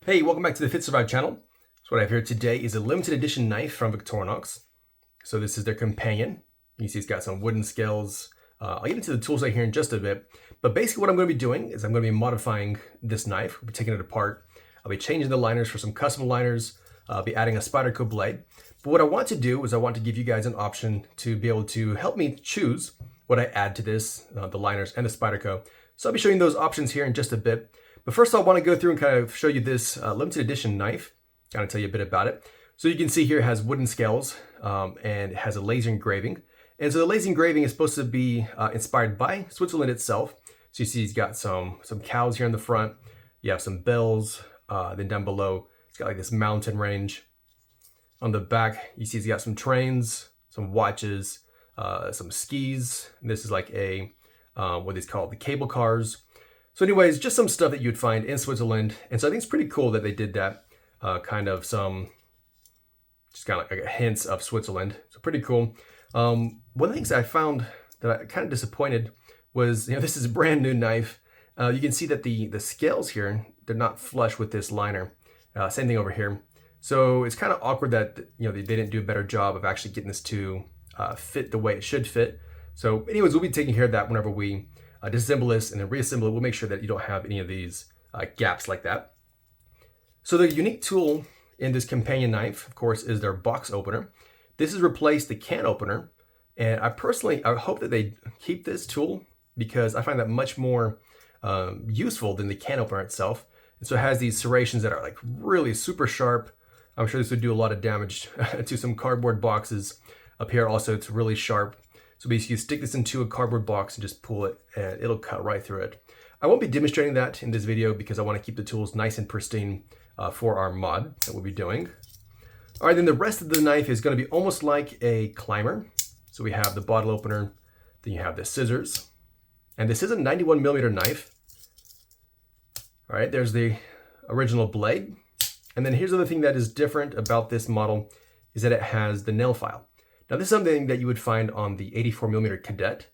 Hey, welcome back to the Fit Survive channel. So what I have here today is a limited edition knife from Victorinox. So this is their Companion. You see it's got some wooden scales. I'll get into the tools right here in just a bit. But basically what I'm going to be doing is I'm going to be modifying this knife. We'll be taking it apart. I'll be changing the liners for some custom liners. I'll be adding a Spyderco blade. But what I want to do is I want to give you guys an option to be able to help me choose what I add to this, the liners and the Spyderco. So I'll be showing those options here in just a bit. But first I want to go through and kind of show you this limited edition knife, kind of tell you a bit about it. So you can see here it has wooden scales and it has a laser engraving. And so the laser engraving is supposed to be inspired by Switzerland itself. So you see it's got some cows here in the front. You have some bells. Then down below, it's got like this mountain range. On the back, you see it's got some trains, some watches, some skis. And this is like a, what is called the cable cars. So anyways, just some stuff that you'd find in Switzerland. And so I think it's pretty cool that they did that, kind of like hints of Switzerland. So pretty cool. One of the things that I found that I kind of disappointed was, this is a brand new knife. You can see that the scales here, they're not flush with this liner. Same thing over here. So it's kind of awkward that, they didn't do a better job of actually getting this to fit the way it should fit. So anyways, we'll be taking care of that whenever we disassemble this and then reassemble it. We'll make sure that you don't have any of these gaps like that. So the unique tool in this Companion knife, of course, is their box opener. This has replaced the can opener. And I hope that they keep this tool because I find that much more useful than the can opener itself. And so it has these serrations that are like really super sharp. I'm sure this would do a lot of damage to some cardboard boxes. Up here also, it's really sharp. So basically you stick this into a cardboard box and just pull it and it'll cut right through it. I won't be demonstrating that in this video because I want to keep the tools nice and pristine for our mod that we'll be doing. All right, then the rest of the knife is going to be almost like a climber. So we have the bottle opener, then you have the scissors. And this is a 91mm knife. All right, there's the original blade. And then here's the other thing that is different about this model is that it has the nail file. Now this is something that you would find on the 84mm Cadet.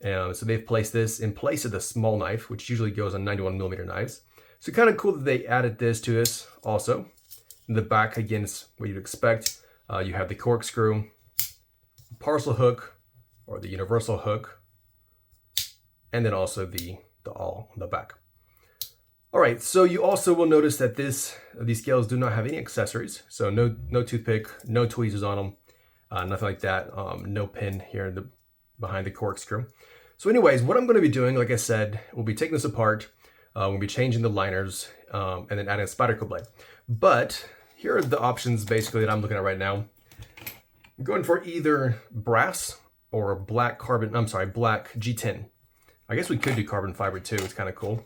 So they've placed this in place of the small knife, which usually goes on 91mm knives. So kind of cool that they added this to this also. In the back, again, is what you'd expect. You have the corkscrew, parcel hook, or the universal hook, and then also the awl on the back. All right, so you also will notice that these scales do not have any accessories. So no toothpick, no tweezers on them. Nothing like that, no pin here behind the corkscrew. So anyways, what I'm going to be doing, like I said, we'll be taking this apart, we'll be changing the liners, and then adding a Spyderco blade. But here are the options basically that I'm looking at right now. I'm going for either brass or black G10. I guess we could do carbon fiber too, it's kind of cool.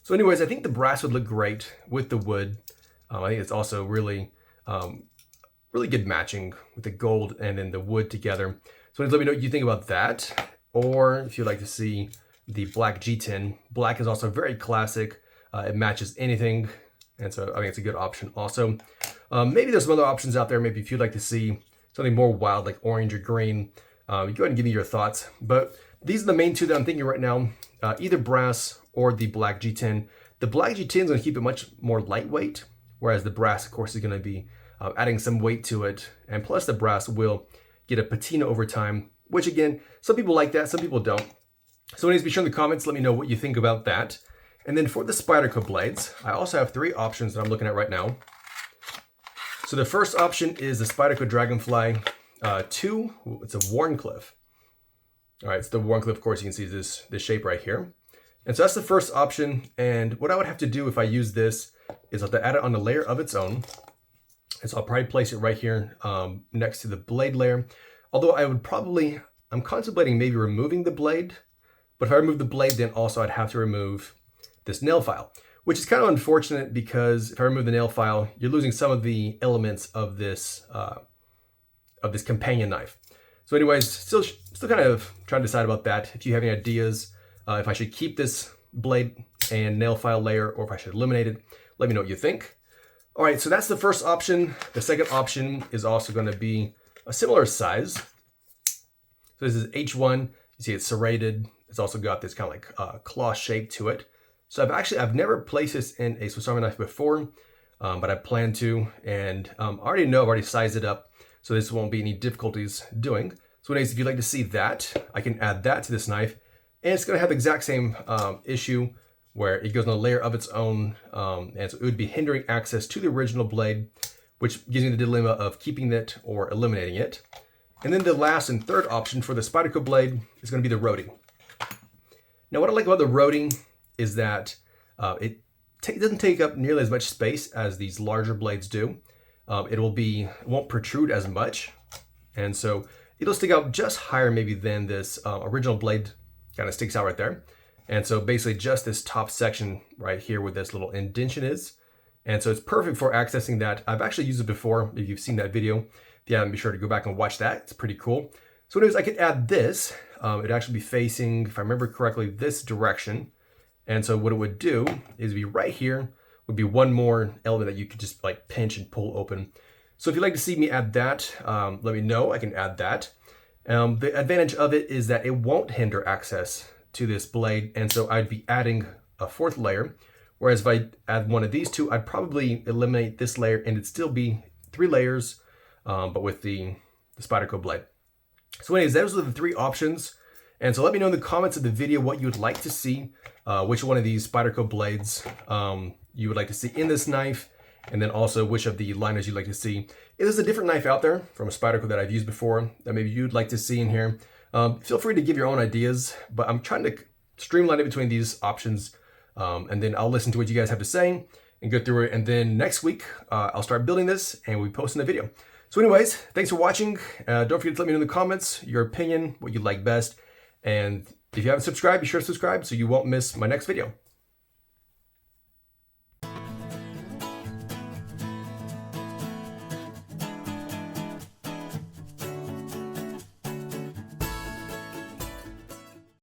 So anyways, I think the brass would look great with the wood. I think it's also really good matching with the gold and then the wood together. So let me know what you think about that. Or if you'd like to see the black G10. Black is also very classic. It matches anything. And so I think it's a good option also. Maybe there's some other options out there. Maybe if you'd like to see something more wild like orange or green, you go ahead and give me your thoughts. But these are the main two that I'm thinking right now. Either brass or the black G10. The black G10 is going to keep it much more lightweight. Whereas the brass, of course, is going to be adding some weight to it, and plus the brass will get a patina over time, which again, some people like that, some people don't. So anyways, be sure in the comments, let me know what you think about that. And then for the Spyderco blades, I also have three options that I'm looking at right now. So the first option is the Spyderco Dragonfly 2, it's a Wharncliffe. All right, it's the Wharncliffe, of course, you can see this shape right here. And so that's the first option, and what I would have to do if I use this is I'll have to add it on a layer of its own. And so I'll probably place it right here next to the blade layer. Although I'm contemplating maybe removing the blade. But if I remove the blade, then also I'd have to remove this nail file. Which is kind of unfortunate because if I remove the nail file, you're losing some of the elements of this Companion knife. So anyways, still kind of trying to decide about that. If you have any ideas, if I should keep this blade and nail file layer or if I should eliminate it, let me know what you think. All right, so that's the first option. The second option is also going to be a similar size. So this is H1. You see it's serrated. It's also got this kind of like claw shape to it. So I've never placed this in a Swiss Army knife before. but I plan to, and I already know I've already sized it up, so this won't be any difficulties doing. So anyways, if you'd like to see that, I can add that to this knife, and it's going to have the exact same issue where it goes on a layer of its own, and so it would be hindering access to the original blade, which gives me the dilemma of keeping it or eliminating it. And then the last and third option for the Spyderco blade is going to be the roading. Now, what I like about the roading is that it doesn't take up nearly as much space as these larger blades do. It won't protrude as much, and so it'll stick out just higher maybe than this original blade kind of sticks out right there. And so basically just this top section right here where this little indentation is. And so it's perfect for accessing that. I've actually used it before. If you've seen that video, if you haven't, be sure to go back and watch that. It's pretty cool. So anyways, I could add this. It'd actually be facing, if I remember correctly, this direction. And so what it would do is be right here, would be one more element that you could just like pinch and pull open. So if you'd like to see me add that, let me know, I can add that. The advantage of it is that it won't hinder access to this blade. And so I'd be adding a fourth layer. Whereas if I add one of these two, I'd probably eliminate this layer and it'd still be 3 layers, but with the Spyderco blade. So anyways, those are the 3 options. And so let me know in the comments of the video what you would like to see, which one of these Spyderco blades you would like to see in this knife, and then also which of the liners you'd like to see. If there's a different knife out there from a Spyderco that I've used before that maybe you'd like to see in here, feel free to give your own ideas, but I'm trying to streamline it between these options, and then I'll listen to what you guys have to say and go through it. And then next week, I'll start building this and we'll be posting the video. So anyways, thanks for watching. Don't forget to let me know in the comments your opinion, what you like best. And if you haven't subscribed, be sure to subscribe so you won't miss my next video.